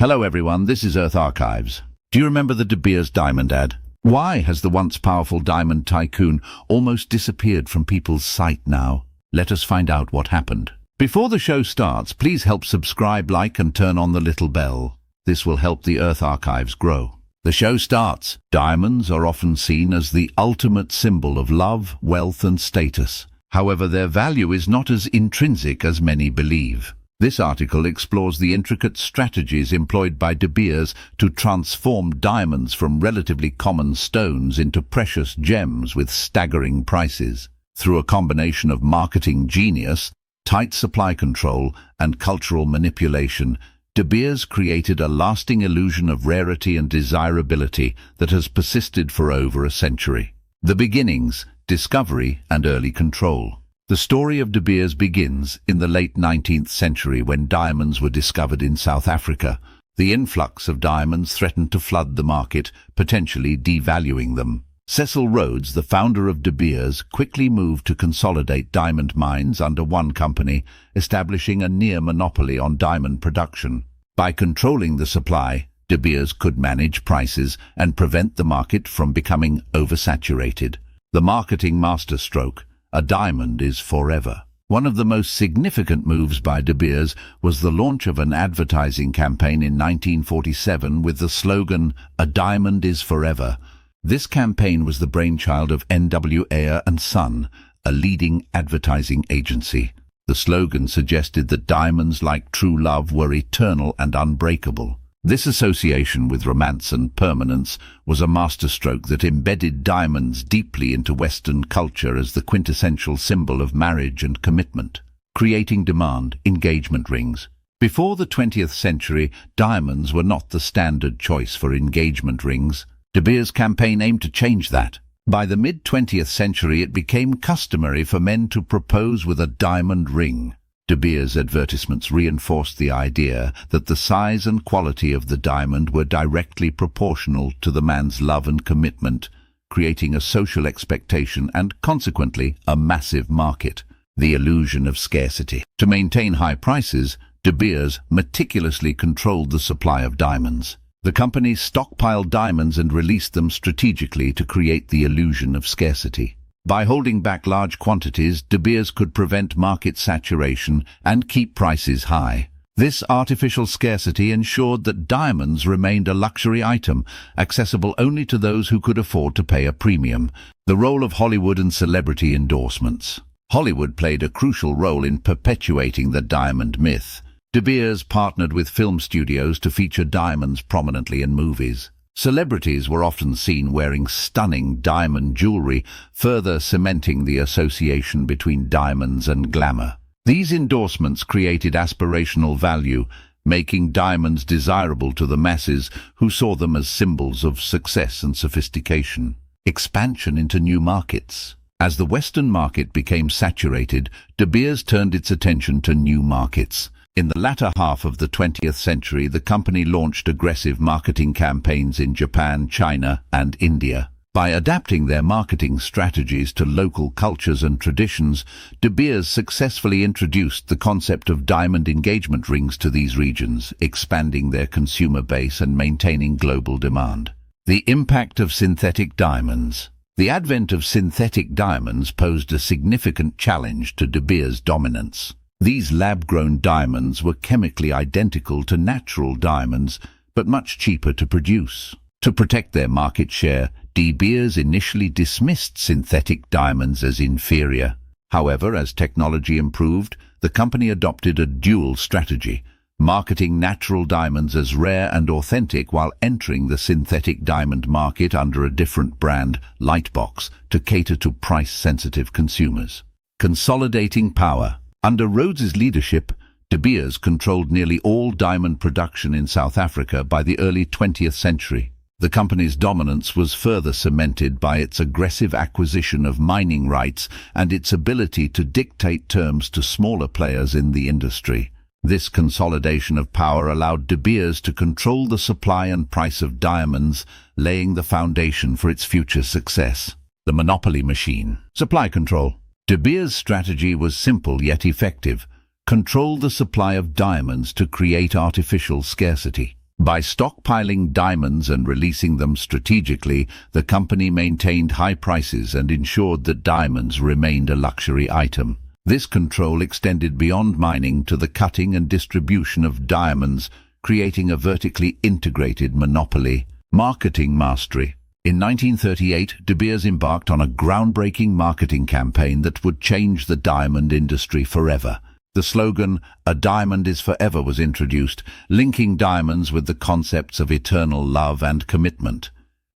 Hello everyone, this is Earth Archives. Do you remember the De Beers diamond ad? Why has the once powerful diamond tycoon almost disappeared from people's sight now? Let us find out what happened. Before the show starts, please help subscribe, like and turn on the little bell. This will help the Earth Archives grow. The show starts. Diamonds are often seen as the ultimate symbol of love, wealth and status. However, their value is not as intrinsic as many believe. This article explores the intricate strategies employed by De Beers to transform diamonds from relatively common stones into precious gems with staggering prices. Through a combination of marketing genius, tight supply control, and cultural manipulation, De Beers created a lasting illusion of rarity and desirability that has persisted for over a century. The beginnings, discovery, and early control. The story of De Beers begins in the late 19th century when diamonds were discovered in South Africa. The influx of diamonds threatened to flood the market, potentially devaluing them. Cecil Rhodes, the founder of De Beers, quickly moved to consolidate diamond mines under one company, establishing a near monopoly on diamond production. By controlling the supply, De Beers could manage prices and prevent the market from becoming oversaturated. The marketing masterstroke: a diamond is forever. One of the most significant moves by De Beers was the launch of an advertising campaign in 1947 with the slogan, "A diamond is forever." This campaign was the brainchild of N.W. Ayer and Son, a leading advertising agency. The slogan suggested that diamonds, like true love, were eternal and unbreakable. This association with romance and permanence was a masterstroke that embedded diamonds deeply into Western culture as the quintessential symbol of marriage and commitment, creating demand. Engagement rings. Before the 20th century, diamonds were not the standard choice for engagement rings. De Beers' campaign aimed to change that. By the mid-20th century, it became customary for men to propose with a diamond ring. De Beers' advertisements reinforced the idea that the size and quality of the diamond were directly proportional to the man's love and commitment, creating a social expectation and, consequently, a massive market. The illusion of scarcity. To maintain high prices, De Beers meticulously controlled the supply of diamonds. The company stockpiled diamonds and released them strategically to create the illusion of scarcity. By holding back large quantities, De Beers could prevent market saturation and keep prices high. This artificial scarcity ensured that diamonds remained a luxury item, accessible only to those who could afford to pay a premium. The role of Hollywood and celebrity endorsements. Hollywood played a crucial role in perpetuating the diamond myth. De Beers partnered with film studios to feature diamonds prominently in movies. Celebrities were often seen wearing stunning diamond jewelry, further cementing the association between diamonds and glamour. These endorsements created aspirational value, making diamonds desirable to the masses who saw them as symbols of success and sophistication. Expansion into new markets. As the Western market became saturated, De Beers turned its attention to new markets. In the latter half of the 20th century, the company launched aggressive marketing campaigns in Japan, China, and India. By adapting their marketing strategies to local cultures and traditions, De Beers successfully introduced the concept of diamond engagement rings to these regions, expanding their consumer base and maintaining global demand. The impact of synthetic diamonds. The advent of synthetic diamonds posed a significant challenge to De Beers' dominance. These lab-grown diamonds were chemically identical to natural diamonds, but much cheaper to produce. To protect their market share, De Beers initially dismissed synthetic diamonds as inferior. However, as technology improved, the company adopted a dual strategy, marketing natural diamonds as rare and authentic while entering the synthetic diamond market under a different brand, Lightbox, to cater to price-sensitive consumers. Consolidating power. Under Rhodes's leadership, De Beers controlled nearly all diamond production in South Africa by the early 20th century. The company's dominance was further cemented by its aggressive acquisition of mining rights and its ability to dictate terms to smaller players in the industry. This consolidation of power allowed De Beers to control the supply and price of diamonds, laying the foundation for its future success. The monopoly machine. Supply control. De Beers' strategy was simple yet effective. Control the supply of diamonds to create artificial scarcity. By stockpiling diamonds and releasing them strategically, the company maintained high prices and ensured that diamonds remained a luxury item. This control extended beyond mining to the cutting and distribution of diamonds, creating a vertically integrated monopoly. Marketing mastery. In 1938, De Beers embarked on a groundbreaking marketing campaign that would change the diamond industry forever. The slogan, "A diamond is forever," was introduced, linking diamonds with the concepts of eternal love and commitment.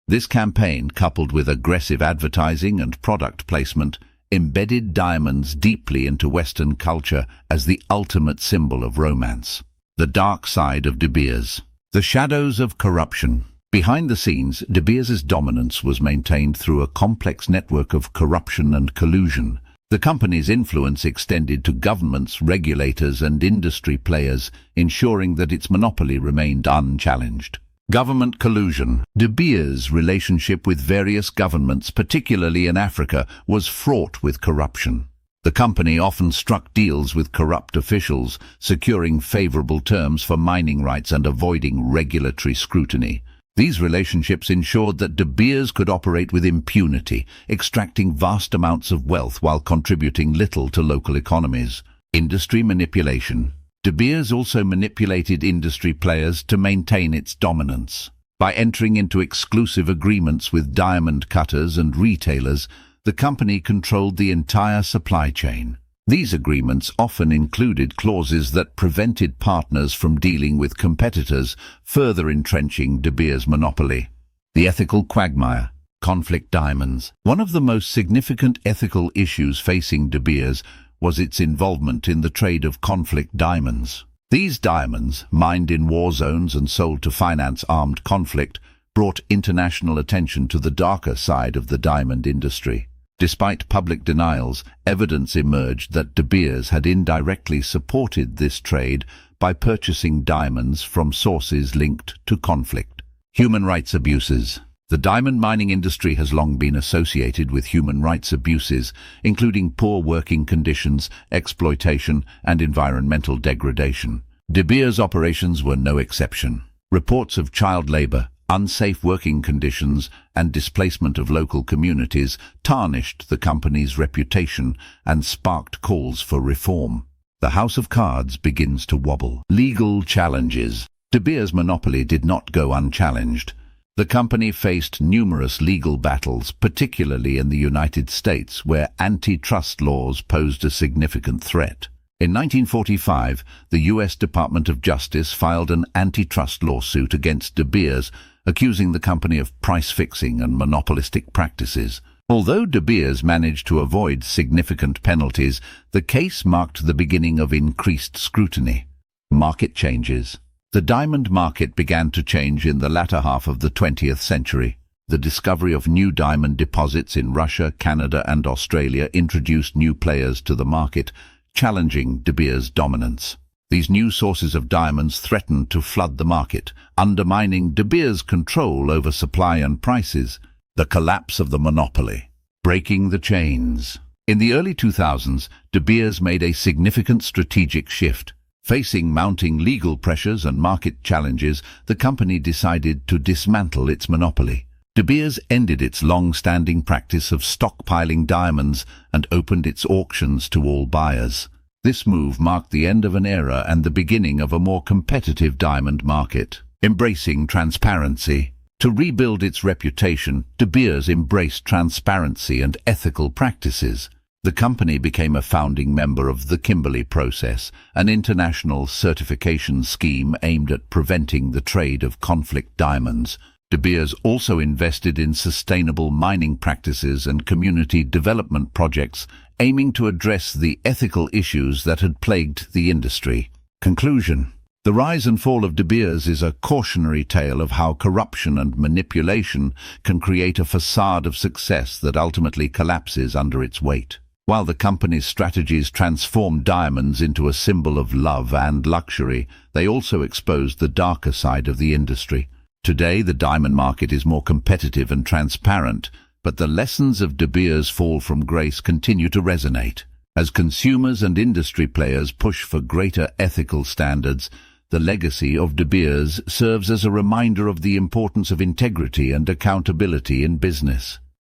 This campaign, coupled with aggressive advertising and product placement, embedded diamonds deeply into Western culture as the ultimate symbol of romance. The dark side of De Beers. The shadows of corruption. Behind the scenes, De Beers' dominance was maintained through a complex network of corruption and collusion. The company's influence extended to governments, regulators, and industry players, ensuring that its monopoly remained unchallenged. Government collusion. De Beers' relationship with various governments, particularly in Africa, was fraught with corruption. The company often struck deals with corrupt officials, securing favorable terms for mining rights and avoiding regulatory scrutiny. These relationships ensured that De Beers could operate with impunity, extracting vast amounts of wealth while contributing little to local economies. Industry manipulation. De Beers also manipulated industry players to maintain its dominance. By entering into exclusive agreements with diamond cutters and retailers, the company controlled the entire supply chain. These agreements often included clauses that prevented partners from dealing with competitors, further entrenching De Beers' monopoly. The ethical quagmire. Conflict diamonds. One of the most significant ethical issues facing De Beers was its involvement in the trade of conflict diamonds. These diamonds, mined in war zones and sold to finance armed conflict, brought international attention to the darker side of the diamond industry. Despite public denials, evidence emerged that De Beers had indirectly supported this trade by purchasing diamonds from sources linked to conflict. Human rights abuses. The diamond mining industry has long been associated with human rights abuses, including poor working conditions, exploitation, and environmental degradation. De Beers' operations were no exception. Reports of child labor, unsafe working conditions, and displacement of local communities tarnished the company's reputation and sparked calls for reform. The House of Cards begins to wobble. Legal challenges. De Beers' monopoly did not go unchallenged. The company faced numerous legal battles, particularly in the United States, where antitrust laws posed a significant threat. In 1945, the U.S. Department of Justice filed an antitrust lawsuit against De Beers, accusing the company of price-fixing and monopolistic practices. Although De Beers managed to avoid significant penalties, the case marked the beginning of increased scrutiny. Market changes. The diamond market began to change in the latter half of the 20th century. The discovery of new diamond deposits in Russia, Canada, and Australia introduced new players to the market, challenging De Beers' dominance. These new sources of diamonds threatened to flood the market, undermining De Beers' control over supply and prices. The collapse of the monopoly. Breaking the chains. In the early 2000s, De Beers made a significant strategic shift. Facing mounting legal pressures and market challenges, the company decided to dismantle its monopoly. De Beers ended its long-standing practice of stockpiling diamonds and opened its auctions to all buyers. This move marked the end of an era and the beginning of a more competitive diamond market. Embracing transparency. To rebuild its reputation, De Beers embraced transparency and ethical practices. The company became a founding member of the Kimberley Process, an international certification scheme aimed at preventing the trade of conflict diamonds. De Beers also invested in sustainable mining practices and community development projects, aiming to address the ethical issues that had plagued the industry. Conclusion. The rise and fall of De Beers is a cautionary tale of how corruption and manipulation can create a facade of success that ultimately collapses under its weight. While the company's strategies transformed diamonds into a symbol of love and luxury, they also exposed the darker side of the industry. Today, the diamond market is more competitive and transparent, but the lessons of De Beers' fall from grace continue to resonate. As consumers and industry players push for greater ethical standards, The legacy of De Beers serves as a reminder of the importance of integrity and accountability in business.